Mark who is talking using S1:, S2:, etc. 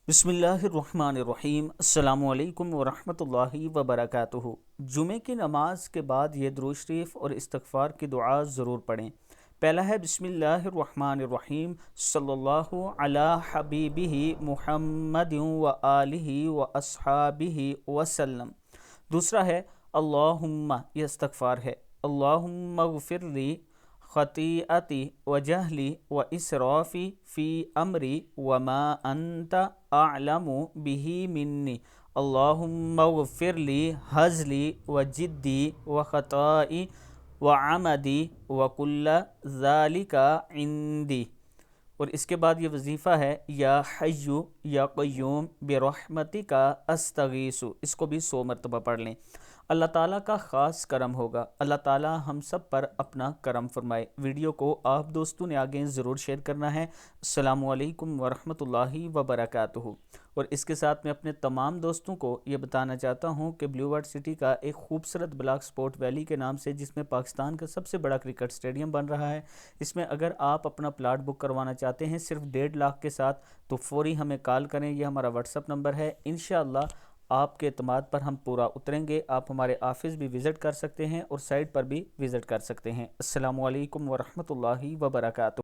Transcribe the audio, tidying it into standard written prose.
S1: बिस्मिल्लाहिर्रहमानिर्रहीम। अस्सलामु अलैकुम वरहमतुल्लाहि वबरकातुहू। जुमे की नमाज के बाद ये दुरूद शरीफ और इस्तग़फ़ार की दुआ ज़रूर पढ़ें। पहला है बिस्मिल्लाहिर्रहमानिर्रहीम सल्लल्लाहु अला हबीबिही मुहम्मदिन व आलिही व अस्हाबिही वसल्लम। दूसरा है अल्लाहुम्मा, ये इस्तग़फ़ार है, अल्लाहुम्मा ग़फ़िरली ख़तीअती व जहली व इसराफ़ी फ़ी अमरी व मा अंत अअलमु बिही मिन्नी, अल्लाहुम्मा ग़फ़िरली हज़ली व जिद्दी व ख़ताई व अमदी व कुल्ल ज़ालिका इंदी। और इसके बाद ये वजीफ़ा है, या हय्यु या क़य्यूम बिरहमतिका अस्तगीसु। इसको भी 100 मरतबा पढ़ लें। अल्लाह ताला का ख़ास करम होगा, अल्लाह ताला हम सब पर अपना करम फरमाए। वीडियो को आप दोस्तों ने आगे ज़रूर शेयर करना है। अस्सलामु अलैकुम वरहमतुल्लाहि वबरकातुहू। और इसके साथ मैं अपने तमाम दोस्तों को ये बताना चाहता हूँ कि ब्लू वर्ल्ड सिटी का एक खूबसूरत ब्लॉक स्पोर्ट वैली के नाम से, जिसमें पाकिस्तान का सबसे बड़ा क्रिकेट स्टेडियम बन रहा है, इसमें अगर आप अपना प्लाट बुक करवाना चाहते हैं सिर्फ 1.5 लाख के साथ, तो फौरी हमें कॉल करें। यह हमारा व्हाट्सअप नंबर है। इंशाअल्लाह आपके एतमाद पर हम पूरा उतरेंगे। आप हमारे ऑफिस भी विज़िट कर सकते हैं और साइट पर भी विज़िट कर सकते हैं। अस्सलामु अलैकुम वरहमतुल्लाहि वबरकातुहू।